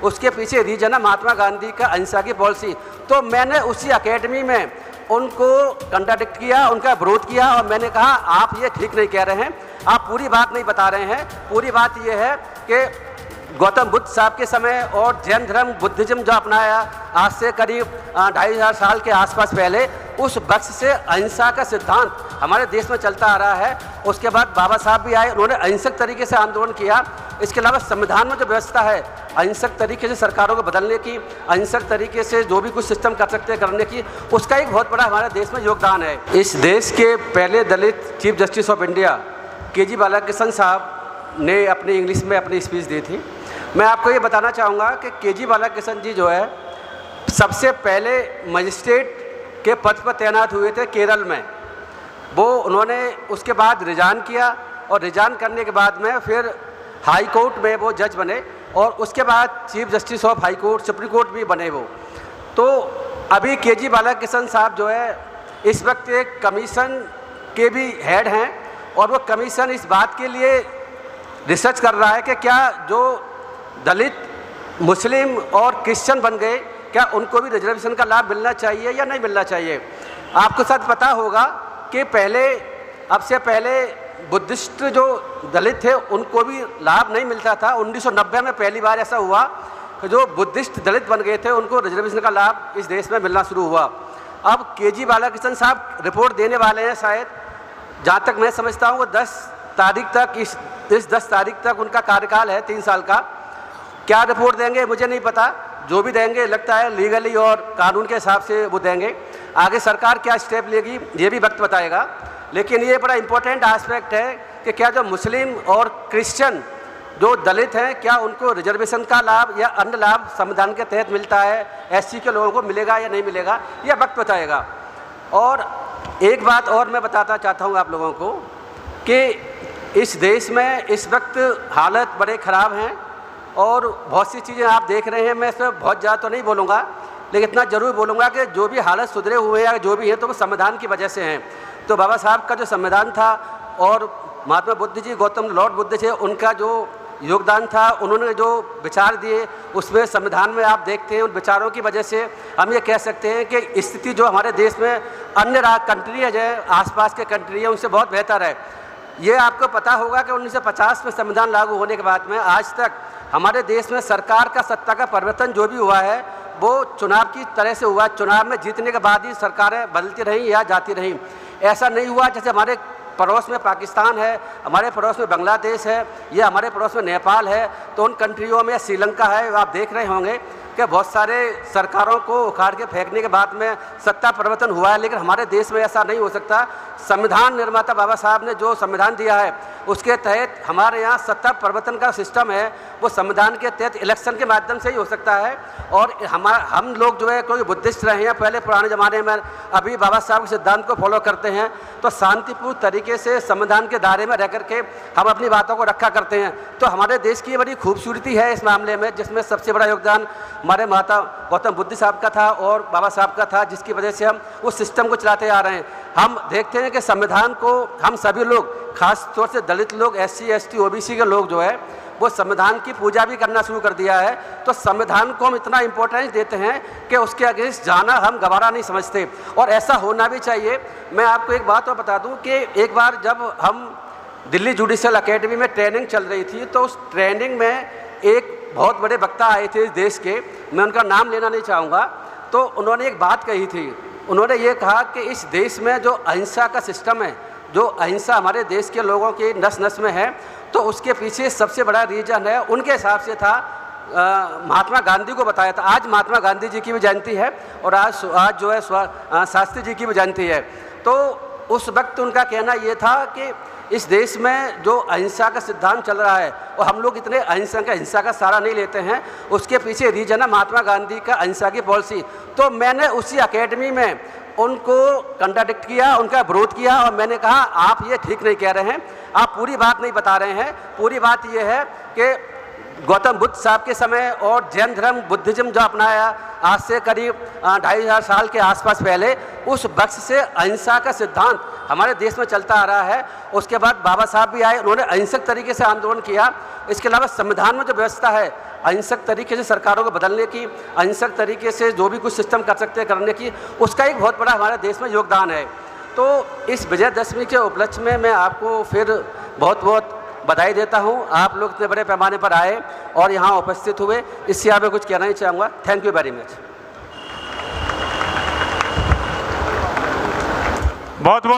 उसके पीछे रीजन है महात्मा गांधी का अहिंसा की पॉलिसी। तो मैंने उसी एकेडमी में उनको कंट्राडिक्ट किया, उनका विरोध किया और मैंने कहा आप ये ठीक नहीं कह रहे हैं, आप पूरी बात नहीं बता रहे हैं। पूरी बात ये है कि गौतम बुद्ध साहब के समय और जैन धर्म बुद्धिज्म जो अपनाया आज से करीब 2500 साल के आसपास पहले, उस वक्त से अहिंसा का सिद्धांत हमारे देश में चलता आ रहा है। उसके बाद बाबा साहब भी आए, उन्होंने अहिंसक तरीके से आंदोलन किया। इसके अलावा संविधान में जो व्यवस्था है अहिंसक तरीके से सरकारों को बदलने की, अहिंसक तरीके से जो भी कुछ सिस्टम कर सकते हैं करने की, उसका एक बहुत बड़ा हमारे देश में योगदान है। इस देश के पहले Dalit chief justice of India K G. Balakrishnan साहब ने अपनी इंग्लिश में अपनी स्पीच दी थी। मैं आपको ये बताना चाहूँगा कि के.जी. बालाकृष्णन जी जो है सबसे पहले मजिस्ट्रेट के पद पर तैनात हुए थे केरल में। वो उन्होंने उसके बाद रिजाइन किया और रिजाइन करने के बाद में फिर हाई कोर्ट में वो जज बने और उसके बाद chief justice of high court, supreme court भी बने वो। तो अभी के.जी. बालाकृष्णन साहब जो है इस वक्त एक कमीशन के भी हेड हैं और वो कमीशन इस बात के लिए रिसर्च कर रहा है कि क्या जो दलित, मुस्लिम और क्रिश्चियन बन गए, क्या उनको भी रिजर्वेशन का लाभ मिलना चाहिए या नहीं मिलना चाहिए। आपको शायद पता होगा कि पहले, अब से पहले बुद्धिस्ट जो दलित थे उनको भी लाभ नहीं मिलता था। 1990 में पहली बार ऐसा हुआ कि जो बुद्धिस्ट दलित बन गए थे उनको रिजर्वेशन का लाभ इस देश में मिलना शुरू हुआ। अब के.जी. बालाकृष्णन साहब रिपोर्ट देने वाले हैं, शायद जहाँ तक मैं समझता हूँ वो 10 तारीख तक, इस 10 तारीख तक उनका कार्यकाल है 3 साल का। क्या रिपोर्ट देंगे मुझे नहीं पता, जो भी देंगे लगता है लीगली और कानून के हिसाब से वो देंगे। आगे सरकार क्या स्टेप लेगी ये भी वक्त बताएगा। लेकिन ये बड़ा इम्पोर्टेंट एस्पेक्ट है कि क्या जो मुस्लिम और क्रिश्चियन जो दलित हैं, क्या उनको रिजर्वेशन का लाभ या अन्य लाभ संविधान के तहत मिलता है, एससी के लोगों को मिलेगा या नहीं मिलेगा, यह वक्त बताएगा। और एक बात और मैं बताना चाहता हूँ आप लोगों को कि इस देश में इस वक्त हालत बड़े ख़राब हैं और बहुत सी चीज़ें आप देख रहे हैं। मैं इसमें बहुत ज़्यादा तो नहीं बोलूँगा, लेकिन इतना ज़रूर बोलूँगा कि जो भी हालत सुधरे हुए हैं, जो भी हैं, तो वो संविधान की वजह से हैं। तो बाबा साहब का जो संविधान था और महात्मा बुद्ध जी, गौतम लॉर्ड बुद्ध थे, उनका जो योगदान था, उन्होंने जो विचार दिए उसमें संविधान में आप देखते हैं, उन विचारों की वजह से हम ये कह सकते हैं कि स्थिति जो हमारे देश में अन्य कंट्री है, आसपास के कंट्री है, उनसे बहुत बेहतर है। ये आपको पता होगा कि 1950 में संविधान लागू होने के बाद में आज तक हमारे देश में सरकार का सत्ता का परिवर्तन जो भी हुआ है वो चुनाव की तरह से हुआ। चुनाव में जीतने के बाद ही सरकारें बदलती रहीं या जाती रहीं। ऐसा नहीं हुआ जैसे हमारे पड़ोस में पाकिस्तान है, हमारे पड़ोस में बांग्लादेश है, या हमारे पड़ोस में नेपाल है, तो उन कंट्रियों में श्रीलंका है, आप देख रहे होंगे कि बहुत सारे सरकारों को उखाड़ के फेंकने के बाद में सत्ता परिवर्तन हुआ है। लेकिन हमारे देश में ऐसा नहीं हो सकता। संविधान निर्माता बाबा साहब ने जो संविधान दिया है उसके तहत हमारे यहाँ सत्ता परिवर्तन का सिस्टम है वो संविधान के तहत इलेक्शन के माध्यम से ही हो सकता है। और हम लोग जो है कोई बुद्धिस्ट रहे हैं पहले पुराने ज़माने में, अभी बाबा साहब के सिद्धांत को फॉलो करते हैं, तो शांतिपूर्ण तरीके से संविधान के दायरे में रह करके हम अपनी बातों को रखा करते हैं। तो हमारे देश की बड़ी खूबसूरती है इस मामले में, जिसमें सबसे बड़ा योगदान हमारे माता गौतम बुद्ध साहब का था और बाबा साहब का था, जिसकी वजह से हम उस सिस्टम को चलाते आ रहे हैं। हम देखते हैं कि संविधान को हम सभी लोग, खास तौर से दलित लोग, SC ST OBC के लोग जो है वो संविधान की पूजा भी करना शुरू कर दिया है। तो संविधान को हम इतना इम्पोर्टेंस देते हैं कि उसके अगेंस्ट जाना हम गवारा नहीं समझते, और ऐसा होना भी चाहिए। मैं आपको एक बात और बता दूं कि एक बार जब हम दिल्ली जुडिशियल अकेडमी में ट्रेनिंग चल रही थी, तो उस ट्रेनिंग में एक बहुत बड़े वक्ता आए थे इस देश के, मैं उनका नाम लेना नहीं चाहूँगा। तो उन्होंने एक बात कही थी, उन्होंने ये कहा कि इस देश में जो अहिंसा का सिस्टम है, जो अहिंसा हमारे देश के लोगों की नस नस में है, तो उसके पीछे सबसे बड़ा रीजन है, उनके हिसाब से था महात्मा गांधी को बताया था। आज महात्मा गांधी जी की भी जयंती है और आज जो है शास्त्री जी की भी जयंती है। तो उस वक्त उनका कहना ये था कि इस देश में जो अहिंसा का सिद्धांत चल रहा है और हम लोग इतने हिंसा का सहारा नहीं लेते हैं, उसके पीछे रीजन है महात्मा गांधी का अहिंसा की पॉलिसी। तो मैंने उसी अकेडमी में उनको कंट्राडिक्ट किया, उनका विरोध किया और मैंने कहा आप ये ठीक नहीं कह रहे हैं, आप पूरी बात नहीं बता रहे हैं। पूरी बात ये है कि गौतम बुद्ध साहब के समय और जैन धर्म बुद्धिज्म जो अपनाया आज से करीब 2500 साल के आसपास पहले, उस वक्त से अहिंसा का सिद्धांत हमारे देश में चलता आ रहा है। उसके बाद बाबा साहब भी आए, उन्होंने अहिंसक तरीके से आंदोलन किया। इसके अलावा संविधान में जो व्यवस्था है अहिंसक तरीके से सरकारों को बदलने की, अहिंसक तरीके से जो भी कुछ सिस्टम कर सकते हैं करने की, उसका एक बहुत बड़ा हमारे देश में योगदान है। तो इस विजयदशमी के उपलक्ष्य में मैं आपको फिर बहुत बहुत बधाई देता हूं। आप लोग इतने बड़े पैमाने पर आए और यहाँ उपस्थित हुए, इससे आप मैं कुछ कहना ही चाहूँगा। Thank you very much. बहुत बहुत